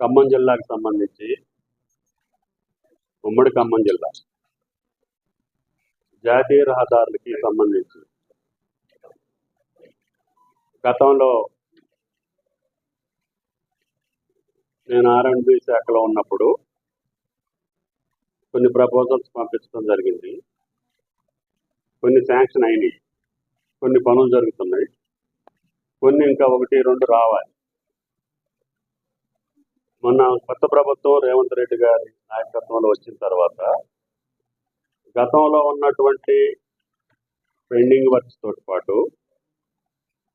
ఖమ్మం జిల్లాకు సంబంధించి ఉమ్మడి ఖమ్మం జిల్లా జాతీయ రహదారులకి సంబంధించి గతంలో నేను R&B శాఖలో ఉన్నప్పుడు కొన్ని ప్రపోజల్స్ పంపించడం జరిగింది. కొన్ని శాంక్షన్ అయినాయి, కొన్ని పనులు జరుగుతున్నాయి, కొన్ని ఇంకా 1-2 రావాలి. మొన్న కొత్త ప్రభుత్వం రేవంత్ రెడ్డి గారి నాయకత్వంలో వచ్చిన తర్వాత గతంలో ఉన్నటువంటి పెండింగ్ వర్క్స్ తోటి పాటు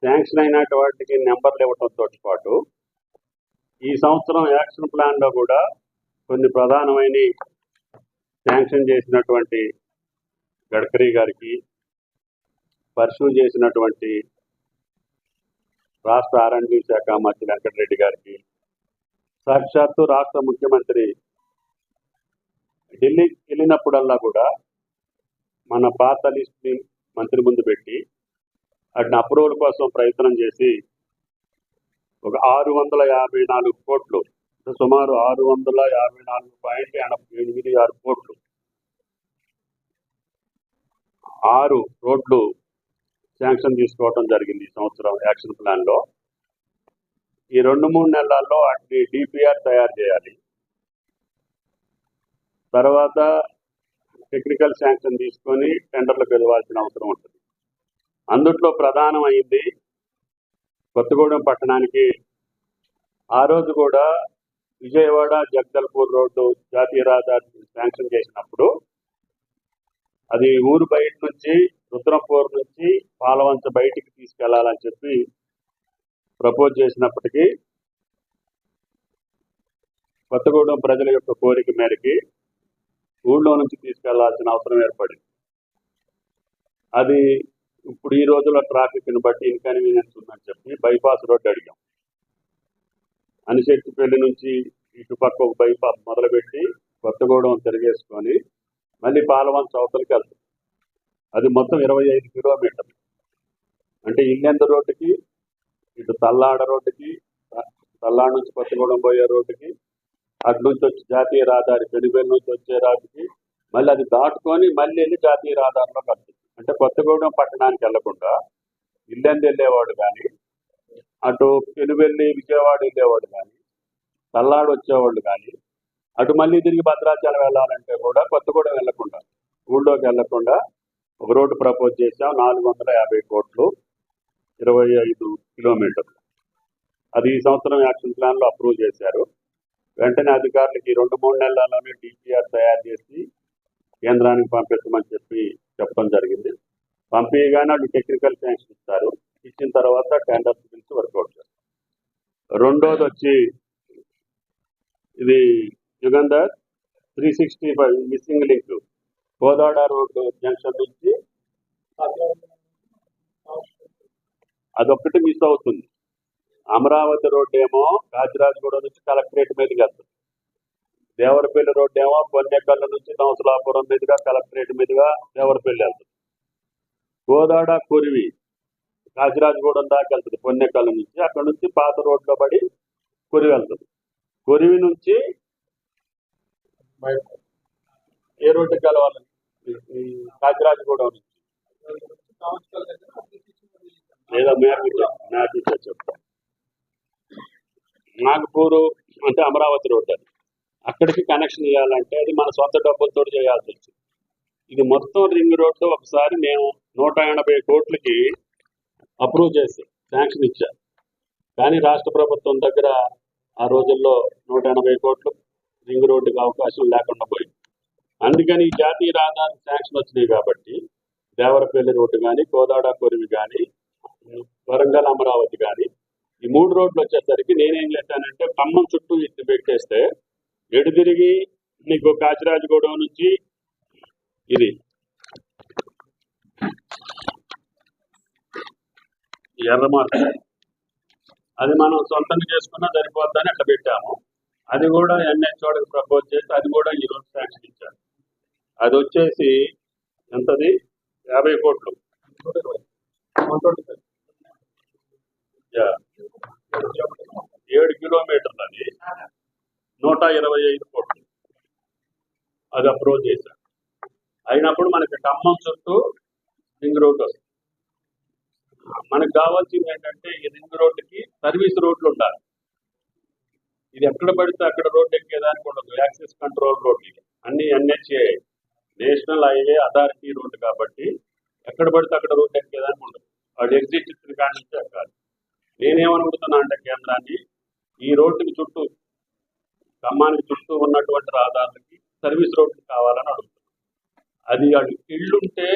శాంక్షన్ అయిన వాటికి నెంబర్లు ఇవ్వడంతో పాటు ఈ సంవత్సరం యాక్షన్ ప్లాన్లో కూడా కొన్ని ప్రధానమైన శాంక్షన్ చేసినటువంటి గడ్కరీ గారికి, పర్సూ చేసినటువంటి రాష్ట్ర R&B శాఖ మంత్రి వెంకటరెడ్డి గారికి, సాక్షాత్తు రాష్ట్ర ముఖ్యమంత్రి ఢిల్లీకి వెళ్ళినప్పుడల్లా కూడా మన పాత లిస్ట్ని మంత్రి ముందు పెట్టి వాటిని అప్రూవల్ కోసం ప్రయత్నం చేసి ఒక 654 కోట్లు, సుమారు 654.86 కోట్లు 6 రోడ్లు శాంక్షన్ తీసుకోవడం జరిగింది ఈ సంవత్సరం యాక్షన్ ప్లాన్లో. ఈ 2-3 నెలల్లో వాటిని DPR తయారు చేయాలి. తర్వాత టెక్నికల్ శాంక్షన్ తీసుకొని టెండర్లకు వెళ్ళవలసిన అవసరం ఉంటుంది. అందుట్లో ప్రధానమైంది కొత్తగూడెం పట్టణానికి ఆ రోజు కూడా విజయవాడ జగదల్పూర్ రోడ్డు జాతీయ రహదారి శాంక్షన్ చేసినప్పుడు అది ఊరు బయట నుంచి రుద్రంపూర్ నుంచి పాలవంచ బయటికి తీసుకెళ్లాలని చెప్పి ప్రపోజ్ చేసినప్పటికీ కొత్తగూడెం ప్రజల యొక్క కోరిక మేరకి ఊళ్ళో నుంచి తీసుకెళ్లాల్సిన అవసరం ఏర్పడింది. అది ఇప్పుడు ఈ రోజుల్లో ట్రాఫిక్ని బట్టి ఇన్కన్వీనియన్స్ ఉందని చెప్పి బైపాస్ రోడ్డు అడిగాం. అనిశెట్టిపల్లి నుంచి ఇటుపక్క ఒక బైపాస్ మొదలుపెట్టి కొత్తగూడెం తిరిగేసుకొని మళ్ళీ పాలవంచ అవతలకి వెళ్తుంది. అది మొత్తం 25 కిలోమీటర్లు. అంటే ఇల్లెందు రోడ్డుకి, ఇటు తల్లాడ రోడ్డుకి, తల్లాడ నుంచి కొత్తగూడెం పోయే రోడ్డుకి, అటు నుంచి వచ్చి జాతీయ రహదారి పెనుబెల్లి నుంచి వచ్చే రోడ్డుకి, మళ్ళీ అది దాటుకొని మళ్ళీ వెళ్ళి జాతీయ రహదారిలో కలుస్తుంది. అంటే కొత్తగూడెం పట్టణానికి వెళ్లకుండా ఇల్లెందు వెళ్ళేవాడు కానీ, అటు పెనుబెల్లి విజయవాడ వెళ్ళేవాడు కానీ, తల్లాడు వచ్చేవాళ్ళు కానీ, అటు మళ్ళీ తిరిగి భద్రాచలం వెళ్ళాలంటే కూడా కొత్తగూడెం వెళ్లకుండా, ఊళ్ళోకి వెళ్లకుండా ఒక రోడ్డు ప్రపోజ్ చేశాం. 450 కోట్లు, 25 కిలోమీటర్లు. అది ఈ సంవత్సరం యాక్షన్ ప్లాన్లో అప్రూవ్ చేశారు. వెంటనే అధికారులకి 2-3 నెలల్లోనే DPR తయారు చేసి కేంద్రానికి పంపించమని చెప్పడం జరిగింది. పంపించగానే వాళ్ళు టెక్నికల్ శాంక్షన్ ఇస్తారు. ఇచ్చిన తర్వాత టెండర్స్ పిలిచి వర్కౌట్ చేస్తారు. రెండోది వచ్చి ఇది Yugandhar 365 missing link Kodad road junction నుంచి అదొక్కటి మిస్ అవుతుంది. అమరావతి రోడ్డు ఏమో కాచిరాజగూడెం నుంచి కలెక్టరేట్ మీదకి వెళ్తుంది. దేవరపల్లి రోడ్డు ఏమో కొన్నేకళ్ళ నుంచి నవసలాపురం మీదుగా కలెక్టరేట్ మీదుగా దేవరపల్లి వెళ్తుంది. కోదాడ కొరివి కాచిరాజగూడెం దాకా వెళ్తుంది కొన్నేకళ్ళ నుంచి. అక్కడ నుంచి పాత రోడ్లో పడి కొరివి వెళ్తుంది. కొరివి నుంచి ఏ రోడ్డుకి కలవాలని కాచిరాజగూడెం నుంచి లేదా మ్యాప్ ఇచ్చా చెప్తాం. నాగపూరు అంటే అమరావతి రోడ్డు, అది అక్కడికి కనెక్షన్ ఇవ్వాలంటే అది మన సొంత డబ్బులతో చేయాల్సి వచ్చింది. ఇది మొత్తం రింగ్ రోడ్డు ఒకసారి మేము 180 కోట్లకి అప్రూవ్ చేసి శాంక్షన్ ఇచ్చారు. కానీ రాష్ట్ర ప్రభుత్వం దగ్గర ఆ రోజుల్లో 180 కోట్లు రింగ్ రోడ్డుకి అవకాశం లేకుండా పోయింది. అందుకని ఈ జాతీయ రహదారి శాంక్షన్ వచ్చినాయి కాబట్టి దేవరపల్లి రోడ్డు కానీ, కోదాడ కొరివి కానీ, వరంగల్ అమరావతి కానీ ఈ 3 రోడ్లు వచ్చేసరికి నేనేం చేశానంటే ఖమ్మం చుట్టూ ఇటు పెట్టేస్తే ఎటు తిరిగి నీకు కాచిరాజగూడెం నుంచి ఇది ఎర్రమార్క్ అది మనం సొంతంగా చేసుకున్నా సరిపోద్దని అట్లా పెట్టాము. అది కూడా NHOడికి ప్రపోజ్ చేసి అది కూడా ఈరోజు శాంక్షన్ ఇచ్చారు. అది వచ్చేసి ఎంతది 50 కోట్లు 7 కిలోమీటర్లు. అది 25 కోట్లు అది అప్రూవ్ చేశారు. అయినప్పుడు మనకి ఖమ్మం చుట్టూ రింగ్ రోడ్డు వస్తుంది. మనకు కావాల్సింది ఏంటంటే ఈ రింగ్ రోడ్డుకి సర్వీస్ రోడ్లు ఉండాలి. ఇది ఎక్కడ పడితే అక్కడ రోడ్డు ఎక్కేదానికి ఉండదు. యాక్సెస్ కంట్రోల్ రోడ్లు అన్ని NHA national highway authority road కాబట్టి ఎక్కడ పడితే అక్కడ రోడ్డు ఎక్కేదానికి ఉండదు. వాడు ఎగ్జిట్ ఇచ్చిన కాడి నుంచి ఎక్కాలి. నేనేమనుకుంటున్నా అంటే కేంద్రాన్ని ఈ రోడ్డుకి చుట్టూ ఖమ్మానికి చుట్టూ ఉన్నటువంటి రహదారులకి సర్వీస్ రోడ్లు కావాలని అడుగుతున్నాను. అది వాళ్ళు ఇళ్ళుంటే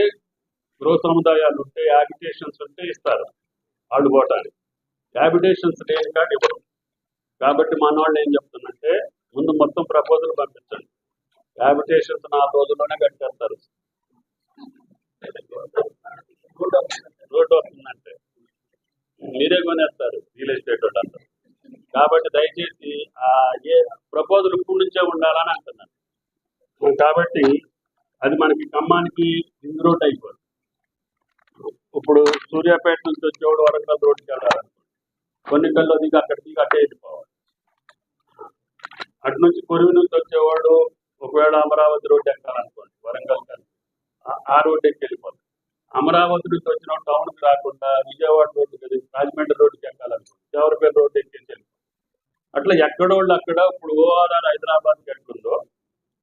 గృహ సముదాయాలు ఉంటే హ్యాబిటేషన్స్ ఉంటే ఇస్తారు వాళ్ళు పోవటానికి. హ్యాబిటేషన్స్ లేని కాదు ఇవ్వరు. కాబట్టి మన వాళ్ళు ఏం చెప్తున్నంటే ముందు మొత్తం ప్రపోజల్ పంపించండి. హ్యాబిటేషన్స్ 4 రోజుల్లోనే కట్టేస్తారు. రోడ్డు వస్తుందంటే మీరే కొనేస్తారు రియల్ ఎస్టేట్ వాళ్ళు అంటారు. కాబట్టి దయచేసి ఏ ప్రపోజల్ ఇప్పుడు నుంచే ఉండాలని అంటున్నాను. కాబట్టి అది మనకి ఖమ్మానికి రింగ్ రోడ్ అయిపోతుంది. ఇప్పుడు సూర్యాపేట నుంచి వచ్చేవాడు వరంగల్ రోడ్డుకి వెళ్ళాలనుకోండి, కొన్నికల్లో దిగి అక్కడ దిగి అట్టే వెళ్ళిపోవాలి. అటు నుంచి కొరివి నుంచి వచ్చేవాడు ఒకవేళ అమరావతి రోడ్డు ఎక్కాలనుకోండి, వరంగల్ కానీ ఆ రోడ్డు ఎక్కి వెళ్ళిపోతుంది. అమరావతి నుంచి వచ్చిన టౌన్కి రాకుండా విజయవాడ రోడ్డు కదా రాజమండ్రి రోడ్డుకి ఎక్కాలనుకోండి, దేవరపేట రోడ్డు ఎక్కి వెళ్ళిపోతుంది. అట్లా ఎక్కడోళ్ళు అక్కడ ఇప్పుడు ఓఆర్ఆర్ హైదరాబాద్కి ఎట్లుందో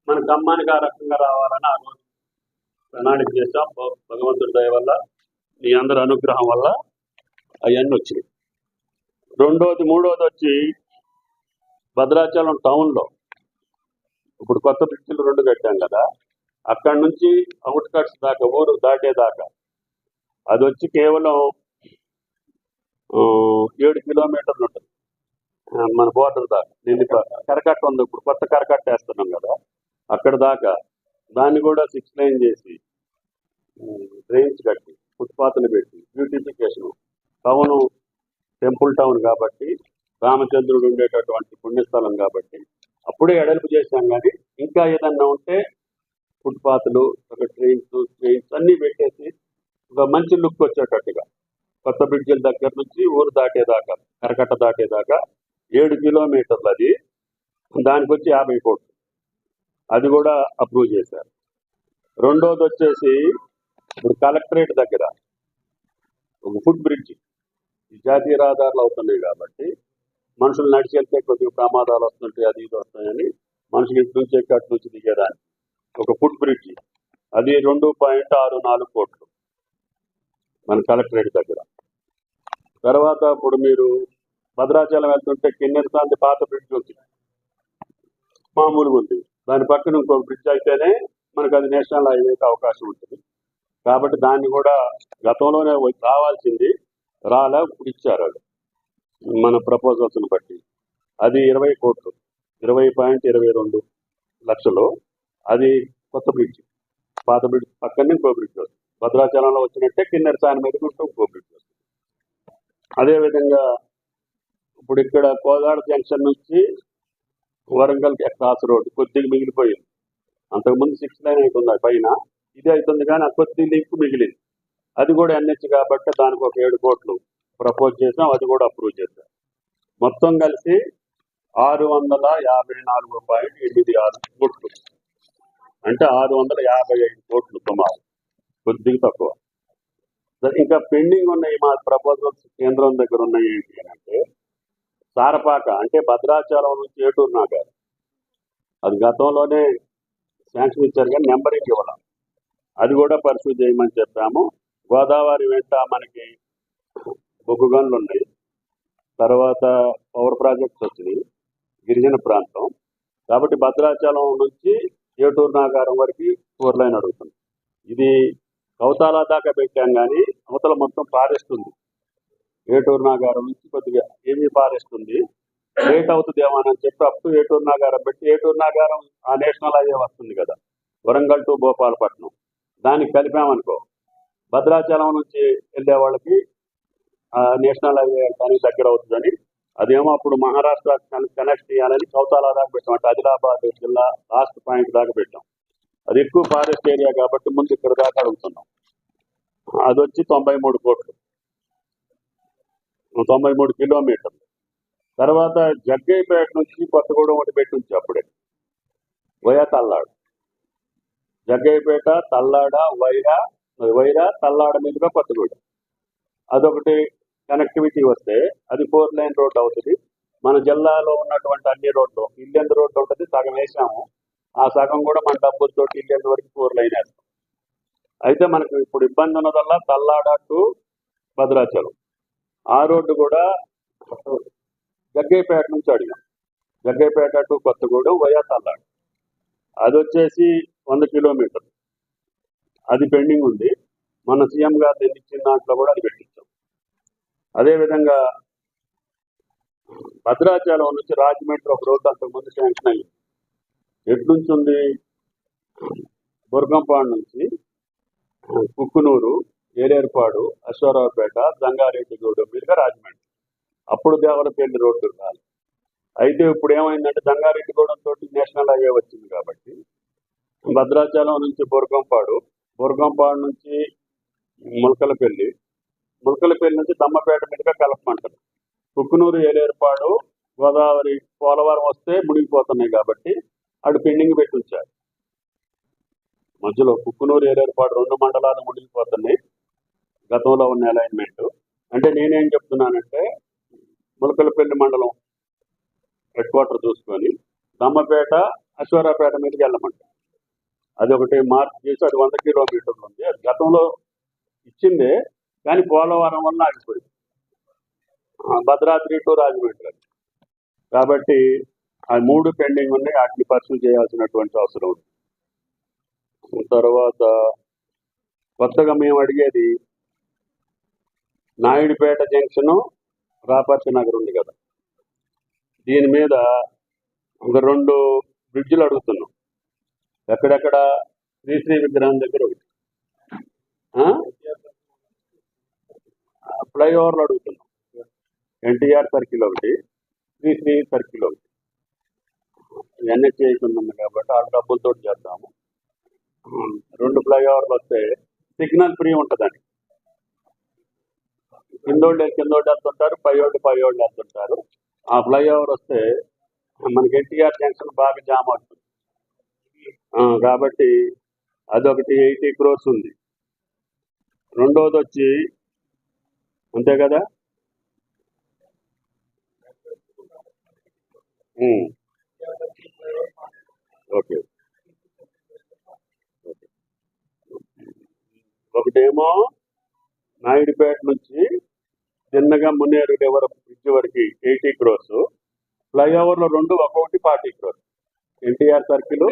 మన ఖమ్మానికి ఆ రకంగా రావాలని ఆ రోజు ప్రణాళిక చేసాం. భగవంతుడి దయ వల్ల మీ అందరి అనుగ్రహం వల్ల అవన్నీ వచ్చినాయి. మూడోది వచ్చి భద్రాచలం టౌన్లో ఇప్పుడు కొత్త బ్రిడ్జిలు 2 కట్టాం కదా, అక్కడి నుంచి అవుట్కట్స్ దాకా ఊరు దాటేదాకా అది వచ్చి కేవలం 7 కిలోమీటర్లు ఉంటుంది మన బోర్డర్ దాకా. దీన్ని కరకట్ట ఉంది, ఇప్పుడు కొత్త కరకట్ట వేస్తున్నాం కదా అక్కడ దాకా. దాన్ని కూడా 6 లైన్ చేసి డ్రైన్స్ కట్టి ఫుట్పాత్లు పెట్టి బ్యూటిఫికేషన్. టౌను టెంపుల్ టౌన్ కాబట్టి రామచంద్రుడు ఉండేటటువంటి పుణ్యస్థలం కాబట్టి అప్పుడే ఎడల్పు చేశాం. కానీ ఇంకా ఏదన్నా ఉంటే ఫుట్పాత్లు ఒక ట్రైన్స్ అన్నీ పెట్టేసి ఒక మంచి లుక్ వచ్చేటట్టుగా కొత్త బ్రిడ్జిల దగ్గర నుంచి ఊరు దాటేదాకా కరకట్ట దాటేదాకా 7 కిలోమీటర్లు అది. దానికి వచ్చి 50 కోట్లు అది కూడా అప్రూవ్ చేశారు. రెండోది వచ్చేసి ఇప్పుడు కలెక్టరేట్ దగ్గర ఒక ఫుట్ బ్రిడ్జి. ఈ జాతీయ రహదారులు అవుతున్నాయి కాబట్టి మనుషులు నడిచి వెళ్తే కొద్దిగా ప్రమాదాలు వస్తుంటాయి, అది ఇది వస్తాయని మనుషులు ఇటు నుంచి ఎక్కి అటు నుంచి దిగేదాన్ని ఒక ఫుట్ బ్రిడ్జి అది 2.64 కోట్లు మన కలెక్టరేట్ దగ్గర. తర్వాత ఇప్పుడు మీరు భద్రాచలం వెళ్తుంటే కిన్నెరసాంతి పాత బ్రిడ్జ్ ఉంది, మామూలుగా ఉంది. దాని పక్కన ఇంకొక బ్రిడ్జ్ అయితేనే మనకు అది నేషనల్ హైవేకి అవకాశం ఉంటుంది. కాబట్టి దాన్ని కూడా గతంలోనే రావాల్సింది రాలే, ఇప్పుడు ఇచ్చారు వాళ్ళు మన ప్రపోజల్స్ని బట్టి. అది 20 కోట్లు 20.22 లక్షలు. అది కొత్త బ్రిడ్జ్, పాత బ్రిడ్జ్ పక్కనే ఇంకో బ్రిడ్జ్ వస్తుంది. భద్రాచలంలో వచ్చినట్టే కిన్నెరసాని మీద ఇంకో బ్రిడ్జ్ వస్తుంది. అదేవిధంగా ఇప్పుడు ఇక్కడ కోదాడ జంక్షన్ నుంచి వరంగల్ క్రాస్ రోడ్ కొద్దిగా మిగిలిపోయింది. అంతకుముందు 6 లైన్ అవుతుంది పైన, ఇది అవుతుంది కానీ ఆ కొద్ది లింక్ మిగిలింది. అది కూడా NH కాబట్టి దానికి ఒక 7 కోట్లు ప్రపోజ్ చేసాం, అది కూడా అప్రూవ్ చేశాం. మొత్తం కలిసి 654.86 కోట్లు అంటే 655 కోట్లు సుమారు, కొద్దిగా తక్కువ. ఇంకా పెండింగ్ ఉన్నాయి మా ప్రపోజల్స్ కేంద్రం దగ్గర ఉన్నాయి ఏంటి అంటే సారపాక అంటే భద్రాచలం నుంచి ఏటూరు నాగారు. అది గతంలోనే శాంక్షన్ ఇచ్చారు కానీ నెంబరింగ్ ఇవ్వాలి, అది కూడా పర్సూ చేయమని చెప్పాము. గోదావరి వెంట మనకి బొగ్గు గనులు ఉన్నాయి, తర్వాత పవర్ ప్రాజెక్ట్స్ వచ్చినాయి గిరిజన ప్రాంతం కాబట్టి భద్రాచలం నుంచి ఏటూరు నాగారం వరకు 4 లైన్ అడుగుతుంది. ఇది కౌతాల దాకా పెట్టాం కానీ అవతల మొత్తం ఫారెస్ట్ ఉంది. ఏటూరు నాగారం నుంచి కొద్దిగా ఏమీ ఫారెస్ట్ ఉంది, లేట్ అవుతుందేమో అని చెప్పి అప్ టు ఏటూరు నాగారం పెట్టి ఏటూరు నాగారం ఆ నేషనల్ హైవే వస్తుంది కదా వరంగల్ టు భోపాలపట్నం, దానికి కలిపామనుకో భద్రాచలం నుంచి వెళ్ళే వాళ్ళకి నేషనల్ హైవే కానీ దగ్గర అవుతుందని. అదేమో అప్పుడు మహారాష్ట్ర కనెక్ట్ చేయాలని కౌతాల దాకా పెట్టాం, అంటే ఆదిలాబాద్ జిల్లా లాస్ట్ పాయింట్ దాకా పెట్టాం. అది ఎక్కువ ఫారెస్ట్ ఏరియా కాబట్టి ముందు ఇక్కడ దాకా అడుగుతున్నాం. అది వచ్చి 93 కోట్లు 93 కిలోమీటర్లు. తర్వాత జగ్గయ్యపేట నుంచి కొత్తగూడెం ఒకటి పెట్టి ఉంచి అప్పుడే వైరా తల్లాడు, జగ్గయ్యపేట తల్లాడ వైరా తల్లాడ మీదుగా కొత్తగూడెం అదొకటి కనెక్టివిటీ వస్తే అది 4 లైన్ రోడ్ అవుతుంది. మన జిల్లాలో ఉన్నటువంటి అన్ని రోడ్లు ఇల్లెందు రోడ్డు ఉంటుంది, సగం వేసాము, ఆ సగం కూడా మన డబ్బులతో ఇల్లెందు వరకు 4 లైన్ వేస్తాం. అయితే మనకు ఇప్పుడు ఇబ్బంది ఉన్నదల్లా తల్లాడ టు భద్రాచలం ఆ రోడ్డు కూడా జగ్గయ్యపేట నుంచి అడిగాం, జగ్గయ్యపేట టు కొత్తగూడెం వయా తల్లాడు అది వచ్చేసి 100 కిలోమీటర్లు, అది పెండింగ్ ఉంది. మన సీఎం గారు ఇచ్చిన దాంట్లో కూడా అది పెట్టించాం. అదేవిధంగా భద్రాచలం నుంచి రాజమండ్రి ఒక రోడ్డు అంతకుముందు శాంక్షన్ అయ్యింది. ఎట్నుంచి ఉంది? బుర్గంపాడు నుంచి కుక్కునూరు, ఏలేరుపాడు, అశ్వారావుపేట, జంగారెడ్డిగూడెం మీదుగా రాజమండ్రి. అప్పుడు దేవరపల్లి రోడ్డు కాదు. అయితే ఇప్పుడు ఏమైందంటే జంగారెడ్డిగూడెం తోటి నేషనల్ హైవే వచ్చింది కాబట్టి భద్రాచలం నుంచి బుర్గంపాడు నుంచి ములకలపల్లి నుంచి దమ్మపేట మీదుగా కలపమంటారు. కుక్కునూరు, ఏలేరుపాడు, గోదావరి, పోలవరం వస్తే మునిగిపోతున్నాయి కాబట్టి అటు పెండింగ్ పెట్టి ఉంచారు. మధ్యలో కుక్కునూరు, ఏలేరుపాడు 2 మండలాలు మునిగిపోతున్నాయి గతంలో ఉన్న అలైన్మెంట్. అంటే నేనేం చెప్తున్నానంటే ములకలపల్లి మండలం హెడ్ క్వార్టర్ చూసుకొని దమ్మపేట, అశ్వారావుపేట మీదకి వెళ్ళమంటారు. అది ఒకటి మార్క్ చేసి అది 100 కిలోమీటర్లు ఉంది. అది గతంలో ఇచ్చిందే కానీ పోలవరం వల్ల ఆగిపోయింది. భద్రాద్రి టు రాజమండ్రి కాబట్టి ఆ 3 పెండింగ్ ఉన్నాయి, వాటిని పర్సూ చేయాల్సినటువంటి అవసరం ఉంది. తర్వాత కొత్తగా మేము అడిగేది నాయుడుపేట జంక్షను, రాపర్తి నగర్ ఉంది కదా, దీని మీద ఒక 2 బ్రిడ్జిలు అడుగుతున్నాం. ఎక్కడెక్కడ? శ్రీశ్రీ విగ్రహం దగ్గర ఒకటి, ఫ్లైఓవర్లు అడుగుతున్నాం. ఎన్టీఆర్ సర్కిల్ ఒకటి, శ్రీశ్రీ సర్కిల్ ఒకటి. ఎన్హెచ్ఐ ఉంది కాబట్టి ఆ డబ్బులతో చేద్దాము. 2 ఫ్లైఓవర్లు వస్తే సిగ్నల్ ఫ్రీ ఉంటుందని, కిందోళ్ళు వెళ్తుంటారు, పైయోళ్ళు వెళ్తుంటారు. ఆ ఫ్లైఓవర్ వస్తే మనకి ఎన్టీఆర్ జంక్షన్ బాగా జామ్ అవుతుంది కాబట్టి అదొకటి 80 crores ఉంది. రెండోది వచ్చి అంతే కదా, ఓకే. ఒకటేమో నాయుడుపేట నుంచి చిన్నగా మున్నేరు రివర్ బ్రిడ్జ్ వరకు 80 crores, ఫ్లైఓవర్లో 2 ఒక్కొక్కటి 40 crores. ఎన్టీఆర్ సర్కిల్